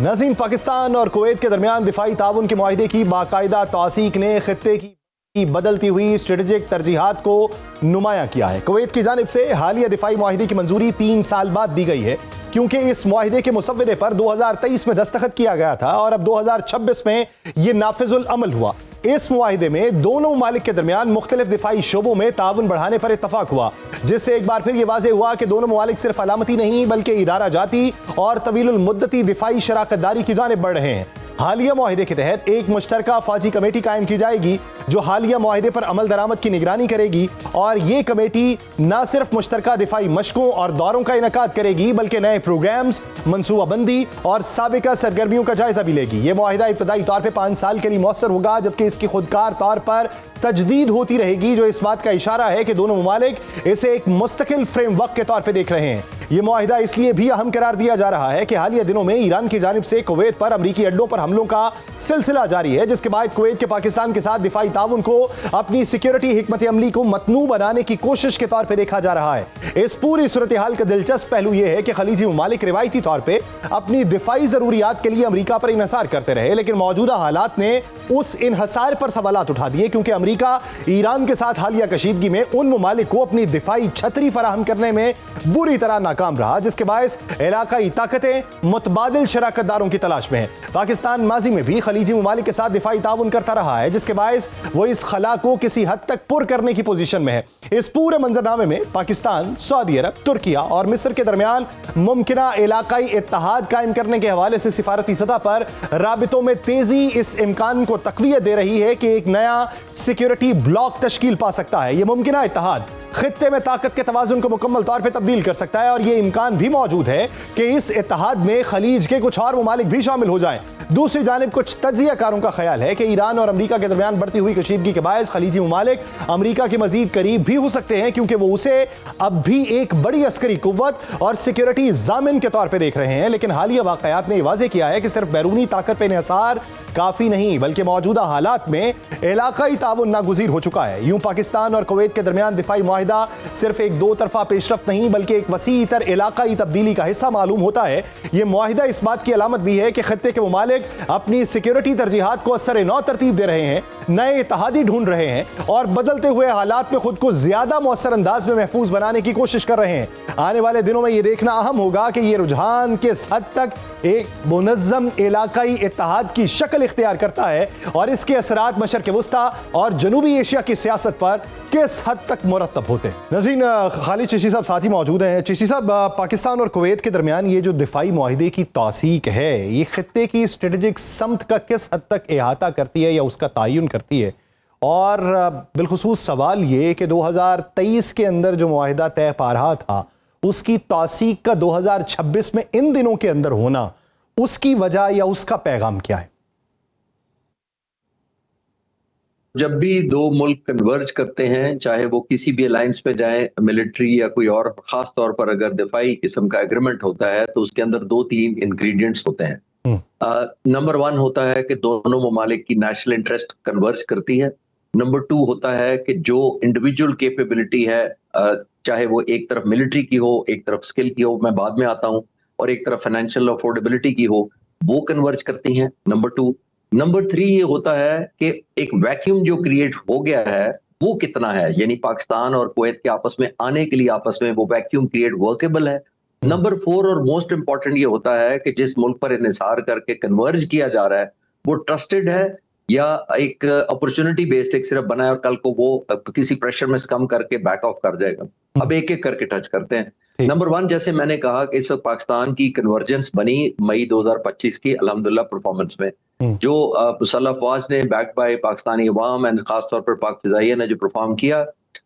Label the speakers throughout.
Speaker 1: नाज़रीन, पाकिस्तान और कुवैत के दरमियान दिफाई ताउन के मुआहिदे की बाकायदा तौसीक ने खित्ते की बदलती हुई स्ट्रेटेजिक तरजीहात को नुमाया किया है। कुवैत की जानिब से हालिया दिफाई मुआहिदे की मंजूरी 3 साल बाद दी गई है, क्योंकि इस मुआहिदे के मुसव्वदे पर 2023 में दस्तखत किया गया था और अब 2026 में यह नाफिजुल अमल हुआ। इस मुआहिदे में दोनों ममालिक के दरमियान मुख्तलिफ दिफाई शोबों में ताउन बढ़ाने पर इत्तफाक हुआ, जिससे एक बार फिर यह वाज़ेह हुआ कि दोनों ममालिक सिर्फ अलामती नहीं बल्कि इदारा जाती और तवीलुल मुद्दती दिफाई शराकतदारी की जानिब बढ़ रहे हैं। हालिया मुआहिदे के तहत एक मुश्तरका फौजी कमेटी कायम की जाएगी जो हालिया मुआहिदे पर अमल दरामद की निगरानी करेगी, और ये कमेटी न सिर्फ मुश्तरका दिफाई मशकों और दौरों का इनेकाद करेगी बल्कि नए प्रोग्राम्स, मनसूबाबंदी और साबिका सरगर्मियों का जायजा भी लेगी। यह मुआहिदा इब्तदाई तौर पर 5 साल के लिए मौसर होगा, जबकि इसकी खुदकार तौर पर तजदीद होती रहेगी, जो इस बात का इशारा है कि दोनों ममालिक इसे एक मुस्तकिल फ्रेमवर्क के तौर पर देख रहे हैं। यह मुआहिदा इसलिए भी अहम करार दिया जा रहा है कि हालिया दिनों में ईरान की जानिब से कुवैत पर अमरीकी अड्डों पर हमलों का सिलसिला जारी है, जिसके बाद कुवैत के पाकिस्तान के साथ दिफाई ताउन को अपनी सिक्योरिटी हिकमत अमली को मतनू बनाने की कोशिश के तौर पर देखा जा रहा है। इस पूरी सूरत हाल का दिलचस्प पहलू यह है कि खलीजी ममालिक रिवायती तौर पर अपनी दिफाई जरूरियात के लिए अमरीका पर इन्हसार करते रहे, लेकिन मौजूदा हालात ने उस इन्हसार पर सवालात उठा दिए, क्योंकि अमरीका ईरान के साथ हालिया कशीदगी में उन ममालिक को अपनी दिफाई छतरी फराहम करने में बुरी तरह नाकाम रहा, जिसके बायस इलाकाई ताकतें मुतबादिल शराकतदारों की तलाश में है। पाकिस्तान माजी में भी खलीजी ममालिक के साथ दिफाई ताउन करता रहा है, जिसके बायस वो इस खला को किसी हद तक पुर करने की पोजीशन में है। इस पूरे मंजरनामे में पाकिस्तान, सऊदी अरब, तुर्किया और मिस्र के दरमियान मुमकिना इलाकाई इत्तेहाद कायम करने के हवाले से सिफारती सतह पर राबितों में तेजी इस इम्कान को तकवीयत दे रही है कि एक नया सिक्योरिटी ब्लॉक तश्कील पा सकता है। यह मुमकिना इत्तेहाद खित्ते में ताकत के तवाजुन को मुकम्मल तौर पर तब्दील कर सकता है, और यह इम्कान भी मौजूद है कि इस इत्तेहाद में खलीज के कुछ और ममालिक भी शामिल हो जाएं। दूसरी जानिब कुछ तज्जियाकारों का ख्याल है कि ईरान और अमरीका के दरमियान बढ़ती हुई कशीदगी के बायस खलीजी ममालिक अमरीका के मजीद करीब भी हो सकते हैं, क्योंकि वो उसे अब भी एक बड़ी अस्करी कुव्वत और सिक्योरिटी जामिन के तौर पर देख रहे हैं। लेकिन हालिया वाकयात ने वाज़ेह किया है कि सिर्फ बैरूनी ताकत पर इन्हिसार काफी नहीं, बल्कि मौजूदा हालात में इलाकाई ताउन नागुज़ीर हो चुका है। यूं पाकिस्तान और कुवैत के दरमियान दिफाई मुआहिदा सिर्फ एक दो तरफा पेशरफ्त नहीं बल्कि एक वसी तर इलाकाई तब्दीली का हिस्सा मालूम होता है। यह मुआहिदा इस बात की अलामत भी है कि खत्ते के ममालिक अपनी सिक्योरिटी तरजीहात को असर नौ तरतीब दे रहे हैं, नए इत्तेहादी ढूंढ रहे हैं और बदलते हुए हालात में खुद को ज्यादा मौसर अंदाज में महफूज बनाने की कोशिश कर रहे हैं। आने वाले दिनों में यह देखना अहम होगा कि यह रुझान किस हद तक एक मुनज़्ज़म इलाकाई इत्तेहाद की शक्ल इख्तियार करता है और इसके असरात मशरिक़ वुस्ता और जनूबी एशिया की सियासत पर किस हद तक मुरतब होते हैं। नाज़रीन, खालिद चिश्ती साहब साथ ही मौजूद हैं। चिश्ती साहब, पाकिस्तान और कुवैत के दरमियान ये जो दिफाई मुआहिदे की तौसीक है, ये खित्ते की स्ट्रेटेजिक समत का किस हद तक अहाता करती है या उसका तयन करती है? और बिलखुसूस सवाल ये कि 2023 के अंदर जो मुआहिदा तय पा रहा था, उसकी तौसीक का 2026 में इन दिनों के अंदर होना, उसकी वजह या उसका पैगाम क्या है?
Speaker 2: जब भी दो मुल्क कन्वर्ज करते हैं, चाहे वो किसी भी अलायंस पे जाएं, मिलिट्री या कोई और, खास तौर पर अगर दिफाई किस्म का एग्रीमेंट होता है तो उसके अंदर 2-3 इंग्रेडिएंट्स होते हैं। नंबर 1 होता है कि दोनों ममालिक की नेशनल इंटरेस्ट कन्वर्ज करती है। नंबर 2 होता है कि जो इंडिविजुअल कैपेबिलिटी है, चाहे वो एक तरफ मिलिट्री की हो, एक तरफ स्किल की हो, मैं बाद में आता हूं, और एक तरफ फाइनेंशियल अफोर्डेबिलिटी की हो, वो कन्वर्ज करती हैं। नंबर 2। नंबर 3 ये होता है कि एक वैक्यूम जो क्रिएट हो गया है वो कितना है, यानी पाकिस्तान और कुवैत के आपस में आने के लिए आपस में वो वैक्यूम क्रिएट वर्केबल है। नंबर 4 और मोस्ट इंपॉर्टेंट ये होता है कि जिस मुल्क पर इन्हिसार करके कन्वर्ज किया जा रहा है वो ट्रस्टेड है या एक अपॉर्चुनिटी बेस्ड एक सिर्फ बना है और कल को वो किसी प्रेशर में कम करके बैक ऑफ कर जाएगा। अब एक एक करके टच करते हैं। नंबर 1, जैसे मैंने कहा कि इस वक्त पाकिस्तान की कन्वर्जेंस बनी मई 2025 की अल्हम्दुलिल्लाह परफॉर्मेंस में, जो मुसल्लह अफवाज ने back by Pakistani Awam and खास तौर पर पाक फिजाइया ने जो परफॉर्म किया,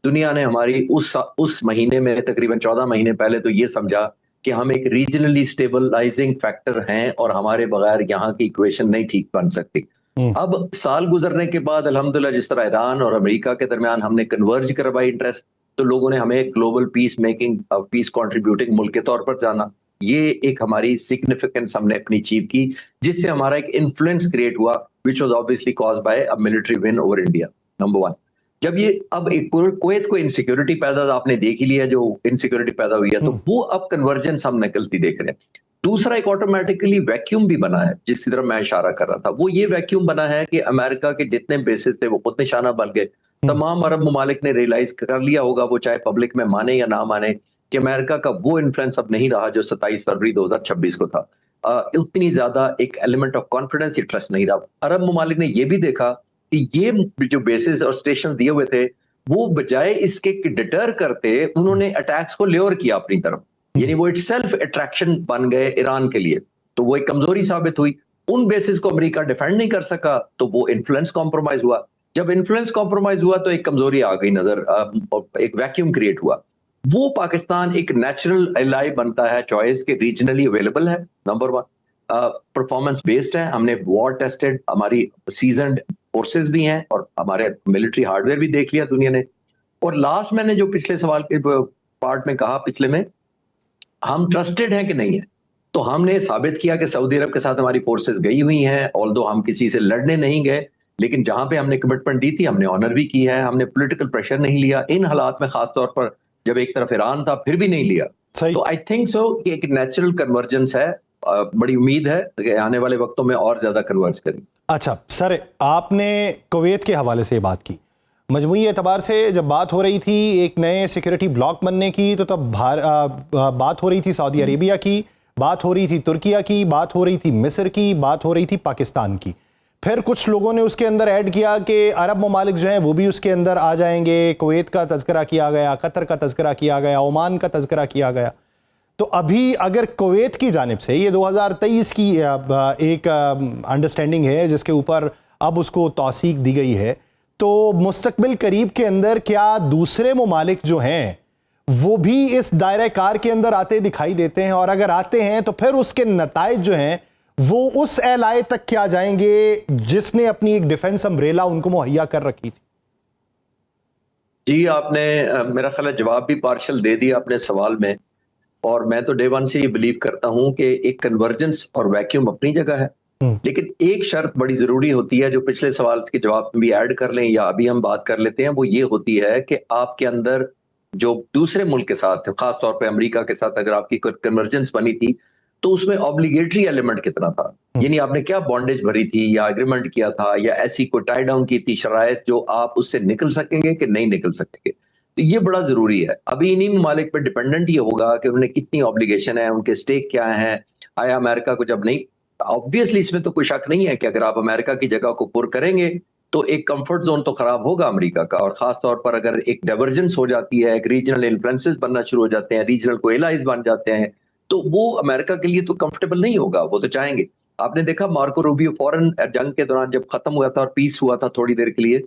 Speaker 2: दुनिया ने हमारी उस महीने में तकरीबन 14 महीने पहले तो ये समझा कि हम एक रीजनली स्टेबलाइजिंग फैक्टर हैं और हमारे बगैर यहाँ की इक्वेशन नहीं ठीक बन सकती। अब साल गुजरने के बाद अल्हम्दुलिल्लाह जिस तरह ईरान और अमेरिका के दरमियान हमने कन्वर्ज करवाई इंटरेस्ट, तो लोगों ने हमें global peace making, peace contributing मुल्क के तौर पर जाना। ये एक हमारी सिग्निफिकेंस हमने अपनी अचीव की, जिससे हमारा एक इन्फ्लुएंस क्रिएट हुआ which was obviously caused by a military win over India. Number 1। जब ये अब एक कुवैत को इनसिक्योरिटी पैदा, आपने देख ही लिया जो इनसिक्योरिटी पैदा हुई है, तो वो अब कन्वर्जेंस हम निकलती देख रहे हैं। दूसरा एक ऑटोमेटिकली वैक्यूम भी बना है, जिसकी तरफ मैं इशारा कर रहा था। वो ये वैक्यूम बना है कि अमेरिका के जितने बेसिस थे वो खुद निशाना बन गए। तमाम अरब ममालिक ने रियलाइज कर लिया होगा, वो चाहे पब्लिक में माने या ना माने, कि अमेरिका का वो इन्फ्लुएंस अब नहीं रहा जो 27 फरवरी 2026 को था। उतनी ज्यादा एक एलिमेंट ऑफ कॉन्फिडेंस या ट्रस्ट नहीं रहा। अरब ममालिक ने ये भी देखा कि ये जो बेसिस और स्टेशन दिए हुए थे, वो बजाय इसके कि डिटर करते, उन्होंने अटैक्स को ल्योर किया अपनी तरफ, यानी वो इटसेल्फ अट्रैक्शन बन गए ईरान के लिए। तो वो एक कमजोरी साबित हुई। उन बेसिस को अमेरिका डिफेंड नहीं कर सका, तो वो इन्फ्लुएंस कॉम्प्रोमाइज हुआ। जब इन्फ्लुएंस कॉम्प्रोमाइज हुआ तो एक कमजोरी आ गई नजर, एक वैक्यूम क्रिएट हुआ। वो पाकिस्तान एक नेचुरल एलाई बनता है, चॉइस के रीजनली अवेलेबल है, नंबर वन। परफॉर्मेंस बेस्ड है, हमने वॉर टेस्टेड, हमारी सीजन्ड फोर्सेस भी हैं और हमारे मिलिट्री हार्डवेयर भी देख लिया दुनिया ने। और लास्ट मैंने जो पिछले सवाल के पार्ट में कहा, पिछले में, हम ट्रस्टेड हैं कि नहीं है, तो हमने साबित किया कि सऊदी अरब के साथ हमारी फोर्सेस गई हुई हैं। ऑल्दो हम किसी से लड़ने नहीं गए, लेकिन जहां पे हमने कमिटमेंट दी थी हमने ऑनर भी की है। हमने पॉलिटिकल प्रेशर नहीं लिया इन हालात में, खासतौर पर जब एक तरफ ईरान था, फिर भी नहीं लिया। तो आई थिंक सो कि एक नेचुरल कन्वर्जेंस है। बड़ी उम्मीद है कि आने वाले वक्तों में और ज्यादा कन्वर्ज करें।
Speaker 1: अच्छा सर, आपने कुवैत के हवाले से बात की। मजमूई एतबार से जब बात हो रही थी एक नए सिक्योरिटी ब्लॉक बनने की, तो तब बात हो रही थी सऊदी अरेबिया की, बात हो रही थी तुर्किया की, बात हो रही थी मिस्र की, बात हो रही थी पाकिस्तान की। फिर कुछ लोगों ने उसके अंदर ऐड किया कि अरब ममालिक जो हैं वो भी उसके अंदर आ जाएंगे। कुवैत का तज़किरा किया गया, कतर का तज़किरा किया गया, ओमान का तज़किरा किया गया। तो अभी अगर कुवैत की जानिब से ये 2023 की एक अंडरस्टैंडिंग है जिसके ऊपर अब उसको तौसीक दी गई है, तो मुस्तकबिल करीब के अंदर क्या दूसरे ममालिक जो हैं वो भी इस दायरे कार के अंदर आते दिखाई देते हैं? और अगर आते हैं तो फिर उसके नताइज जो हैं वो उस एलाए तक क्या जाएंगे जिसने अपनी एक डिफेंस अम्ब्रेला उनको मुहैया कर रखी थी?
Speaker 2: जी, आपने मेरा ख्याल है जवाब भी पार्शल दे दिया अपने सवाल में। और मैं तो डे वन से ये बिलीव करता हूं कि एक कन्वर्जेंस और वैक्यूम अपनी जगह है, लेकिन एक शर्त बड़ी जरूरी होती है, जो पिछले सवाल के जवाब में भी ऐड कर लें या अभी हम बात कर लेते हैं। वो ये होती है कि आपके अंदर जो दूसरे मुल्क के साथ, खासतौर पे अमेरिका के साथ अगर आपकी कन्वर्जेंस बनी थी, तो उसमें ऑब्लिगेटरी एलिमेंट कितना था, यानी आपने क्या बॉन्डेज भरी थी या एग्रीमेंट किया था या ऐसी कोई टाई डाउन की थी शरायत जो आप उससे निकल सकेंगे कि नहीं निकल सकेंगे। तो ये बड़ा जरूरी है। अभी इन्हीं ममालिक पर डिपेंडेंट ये होगा कि उन्हें कितनी ऑब्लिगेशन है, उनके स्टेक क्या है। आया अमेरिका को जब नहीं, ऑब्वियसली इसमें तो कोई शक नहीं है कि अगर आप अमेरिका की जगह को पुर करेंगे तो एक कंफर्ट जोन तो खराब होगा अमेरिका का। और खास तौर पर अगर एक डाइवर्जेंस हो जाती है, एक रीजनल इन्फ्लुएंसेस बनना शुरू हो जाते हैं, रीजनल को एलाइज बन जाते हैं, तो वो अमेरिका के लिए तो कंफर्टेबल नहीं होगा। वो तो चाहेंगे, आपने देखा मार्को रूबियो फौरन जंग के दौरान जब खत्म हुआ था और पीस हुआ था थोड़ी देर के लिए,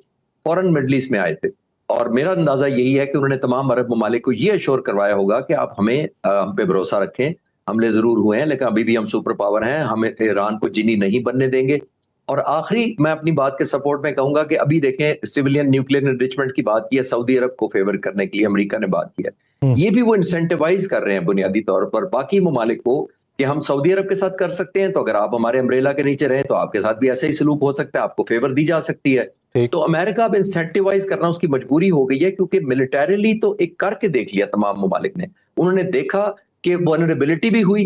Speaker 2: फौरन मिडल ईस्ट में आए थे। और मेरा अंदाजा यही है कि उन्होंने तमाम अरब ममालिक को ये अश्योर करवाया होगा कि आप हमें हम पे भरोसा रखें। हमले जरूर हुए हैं लेकिन अभी भी हम सुपर पावर हैं, हमें ईरान को जिनी नहीं बनने देंगे। और आखिरी मैं अपनी बात के सपोर्ट में कहूंगा कि अभी देखें, सिविलियन न्यूक्लियर एनरिचमेंट की बात की है, सऊदी अरब को फेवर करने के लिए अमेरिका ने बात की है। ये भी वो इंसेंटिवाइज कर रहे हैं बुनियादी तौर पर बाकी ममालिक को कि हम सऊदी अरब के साथ कर सकते हैं, तो अगर आप हमारे अम्ब्रेला के नीचे रहे तो आपके साथ भी ऐसा ही सलूक हो सकता है, आपको फेवर दी जा सकती है। तो अमेरिका अब इंसेंटिवाइज करना उसकी मजबूरी हो गई है, क्योंकि मिलिटरीली तो एक करके देख लिया तमाम ममालिक ने। उन्होंने देखा कि वल्नरेबिलिटी भी हुई,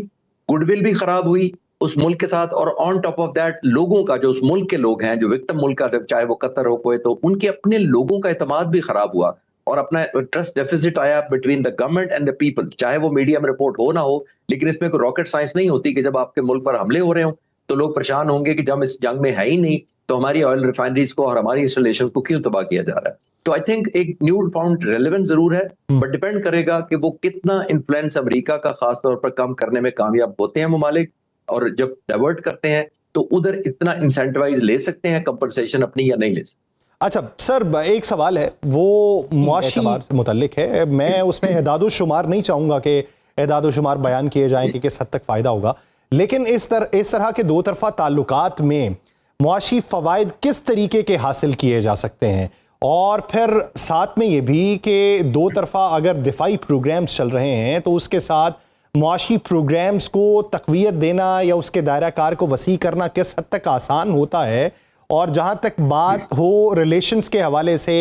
Speaker 2: गुडविल भी खराब हुई उस मुल्क के साथ, और ऑन टॉप ऑफ दैट लोगों का, जो उस मुल्क के लोग हैं, जो विक्टिम मुल्क का, चाहे वो कतर हो कोई, तो उनके अपने लोगों का एतमाद भी खराब हुआ और अपना ट्रस्ट डेफिसिट आया between the government and the people. चाहे वो मीडिया में रिपोर्ट हो ना हो, लेकिन इसमें कोई रॉकेट साइंस नहीं होती कि जब आपके मुल्क पर हमले हो रहे हो तो लोग परेशान होंगे कि जब इस जंग में है ही नहीं तो हमारी ऑयल रिफाइनरीज को और हमारी इंस्टॉलेशन को क्यों तबाह किया जा रहा है। तो आई थिंक एक न्यू फाउंड रेलेवेंस जरूर है, बट डिपेंड करेगा कि वो कितना इन्फ्लुएंस अमेरिका का खास तौर पर कम करने में कामयाब होते हैं ममालिक, और जब डाइवर्ट करते हैं तो उधर इतना इंसेंटिवाइज ले सकते हैं कंपनसेशन अपनी या नहीं ले सकते।
Speaker 1: अच्छा सर, एक सवाल है वो मुआशी एतबार से मुतल्लिक है। मैं उसमें एदादुशुमार नहीं चाहूंगा कि एदादुशुमार बयान किए जाएं कि किस हद तक फ़ायदा होगा, लेकिन इस तरह के दो तरफा ताल्लुकात में मुआशी फ़वाइद किस तरीके के हासिल किए जा सकते हैं? और फिर साथ में ये भी कि दो तरफा अगर दिफाई प्रोग्राम्स चल रहे हैं तो उसके साथ मुआशी प्रोग्राम्स को तक़वियत देना या उसके दायरा कार को वसी करना किस हद तक आसान होता है? और जहाँ तक बात हो रिलेशंस के हवाले से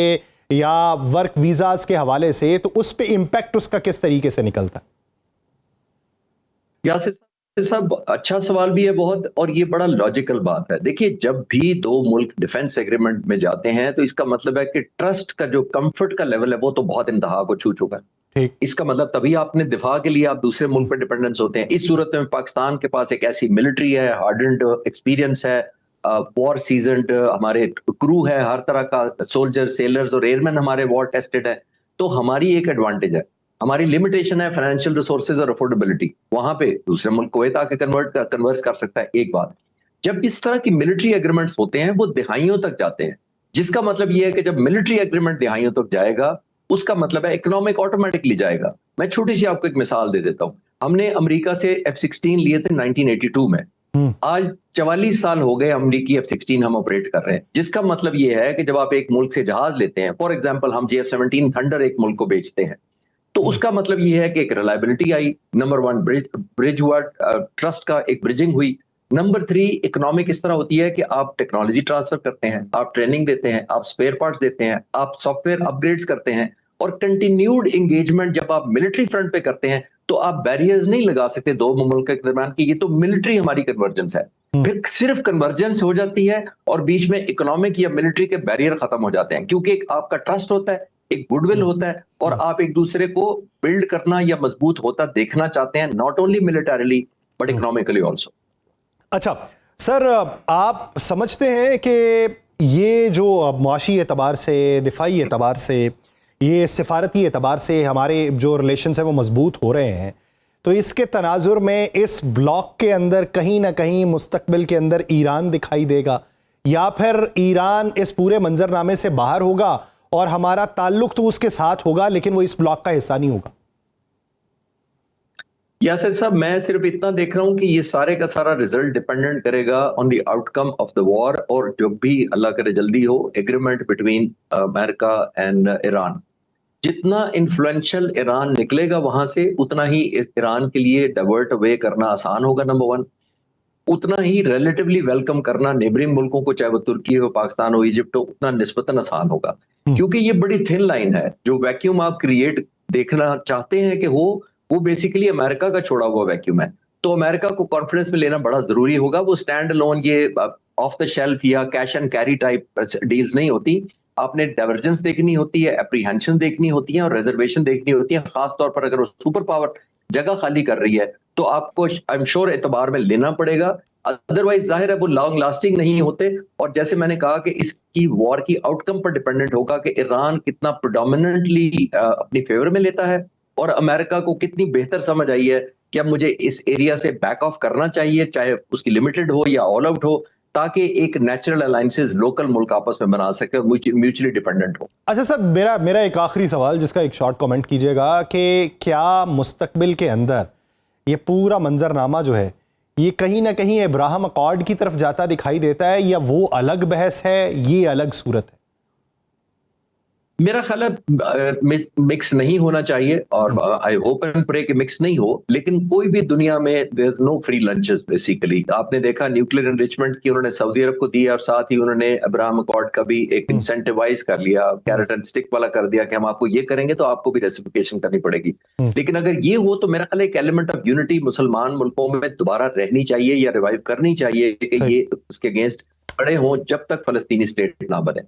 Speaker 1: या वर्क वीज़ाज़ के हवाले से, तो उस पे इम्पैक्ट उसका किस तरीके से निकलता है?
Speaker 2: यासिर, सब अच्छा सवाल भी है बहुत, और ये बड़ा लॉजिकल बात है। देखिए, जब भी दो मुल्क डिफेंस एग्रीमेंट में जाते हैं तो इसका मतलब है कि ट्रस्ट का जो कंफर्ट का लेवल है वो तो बहुत इंतहा को छू चुका है।
Speaker 1: ठीक।
Speaker 2: इसका मतलब तभी आपने दिफा के लिए आप दूसरे मुल्क पर डिपेंडेंस होते हैं। इस सूरत में पाकिस्तान के पास एक ऐसी मिलिट्री है, हार्डन्ड एक्सपीरियंस है, वॉर सीजन्ड हमारे क्रू है, हर तरह का सोल्जर, सेलर्स और एयरमैन हमारे वॉर टेस्टेड है। तो हमारी एक एडवांटेज है। हमारी लिमिटेशन है फाइनेंशियल रिसोर्सेज और अफोर्डेबिलिटी। वहां पे दूसरे मुल्क कुवैत आके कन्वर्ट कर सकता है। एक बात, जब इस तरह की मिलिट्री एग्रीमेंट्स होते हैं वो दिहाइयों तक जाते हैं, जिसका मतलब ये है कि जब मिलिट्री एग्रीमेंट दिहाइयों तक जाएगा उसका मतलब है इकोनॉमिक ऑटोमेटिकली जाएगा। मैं छोटी सी आपको एक मिसाल दे देता हूं। हमने अमेरिका से F-16 लिए थे 1982 में। आज 44 साल हो गए अमेरिकी F-16 हम ऑपरेट कर रहे हैं, जिसका मतलब ये है कि जब आप एक मुल्क से जहाज लेते हैं, फॉर एग्जांपल हम JF-17 थंडर एक मुल्क को बेचते हैं, तो उसका मतलब ये है कि एक रिलायबिलिटी आई, नंबर वन ब्रिज हुआ, ट्रस्ट का एक ब्रिजिंग हुई। नंबर 3, इकोनॉमिक इस तरह होती है कि आप टेक्नोलॉजी ट्रांसफर करते हैं, आप ट्रेनिंग देते हैं, आप स्पेयर पार्ट्स देते हैं, आप सॉफ्टवेयर अपग्रेड्स करते हैं, और कंटिन्यूड एंगेजमेंट जब आप मिलिट्री फ्रंट पे करते हैं तो आप बैरियर्स नहीं लगा सकते दो मुल्क के दरमियान की ये तो मिलिट्री हमारी कन्वर्जेंस है। फिर सिर्फ कन्वर्जेंस हो जाती है और बीच में इकोनॉमिक या मिलिट्री के बैरियर खत्म हो जाते हैं, क्योंकि एक आपका ट्रस्ट होता है, एक गुडविल होता है, और आप एक दूसरे को बिल्ड करना या मजबूत होता देखना चाहते हैं, not only militarily but economically also.
Speaker 1: अच्छा सर, आप समझते हैं कि ये जो मुआशी एतबार से, दिफाई एतबार से, ये सिफारती एतबार से हमारे जो रिलेशंस हैं वो मजबूत हो रहे हैं, तो इसके तनाजुर में इस ब्लॉक के अंदर कहीं ना कहीं मुस्तकबिल के अंदर ईरान दिखाई देगा, या फिर ईरान इस पूरे मंजरनामे से बाहर होगा और हमारा ताल्लुक तो उसके साथ होगा लेकिन वो इस ब्लॉक का हिस्सा नहीं होगा?
Speaker 2: यासिर साहब, मैं सिर्फ इतना देख रहा हूं कि ये सारे का सारा रिजल्ट डिपेंडेंट करेगा on the outcome of the war, और जो भी अल्लाह करे जल्दी हो agreement between America and Iran. जितना इन्फ्लुएंशियल ईरान निकलेगा वहां से, उतना ही ईरान के लिए डाइवर्ट अवे करना आसान होगा, नंबर 1। उतना ही रिलेटिवली वेलकम करना नेबरिंग मुल्कों को, चाहे वो तुर्की हो, पाकिस्तान हो, इजिप्ट हो, उतना निस्बतन आसान होगा। क्योंकि ये बड़ी थिन लाइन है। जो वैक्यूम आप क्रिएट देखना चाहते हैं कि वो बेसिकली अमेरिका का छोड़ा हुआ वैक्यूम है। तो अमेरिका को कॉन्फिडेंस में लेना बड़ा जरूरी होगा। वो स्टैंड अलोन ये ऑफ द शेल्फ या cash and carry type deals नहीं होती। आपने डाइवर्जेंस देखनी होती है, एप्रीहेंशन देखनी होती है, और रिजर्वेशन देखनी होती है। खासतौर पर अगर वो सुपर पावर जगह खाली कर रही है तो आपको आई एम श्योर एतबार में लेना पड़ेगा। अदरवाइज जाहिर है वो लॉन्ग लास्टिंग नहीं होते। और जैसे मैंने कहा कि इसकी वॉर की आउटकम पर डिपेंडेंट होगा कि ईरान कितना प्रोडोमिनेंटली अपनी फेवर में लेता है, और अमेरिका को कितनी बेहतर समझ आई है कि अब मुझे इस एरिया से बैक ऑफ करना चाहिए, चाहे उसकी लिमिटेड हो या ऑल आउट हो, ताकि एक नेचुरल अलायंसेस लोकल मुल्क आपस में बना सके, म्यूचुअली डिपेंडेंट हो।
Speaker 1: अच्छा सर, मेरा एक आखिरी सवाल जिसका एक शॉर्ट कमेंट कीजिएगा कि क्या मुस्तकबिल के अंदर ये पूरा मंजरनामा जो है ये कहीं ना कहीं अब्राहम अकॉर्ड की तरफ जाता दिखाई देता है, या वो अलग बहस है, ये अलग सूरत है?
Speaker 2: मेरा ख्याल है मिक्स नहीं होना चाहिए, और आई होप एंड प्रे कि मिक्स नहीं हो। लेकिन कोई भी दुनिया में there is no free lunches basically. आपने देखा न्यूक्लियर एनरिचमेंट की उन्होंने सऊदी अरब को दी, और साथ ही उन्होंने अब्राहम अकॉर्ड का भी एक इंसेंटिवाइज कर लिया, कैरेट एंड स्टिक वाला कर दिया कि हम आपको ये करेंगे तो आपको भी रेसिप्लिकेशन करनी पड़ेगी। लेकिन अगर ये हो तो मेरा ख्याल एक एलिमेंट ऑफ यूनिटी मुसलमान मुल्कों में दोबारा रहनी चाहिए या रिवाइव करनी चाहिए कि ये उसके अगेंस्ट खड़े हों जब तक फलस्तीनी स्टेट ना बने।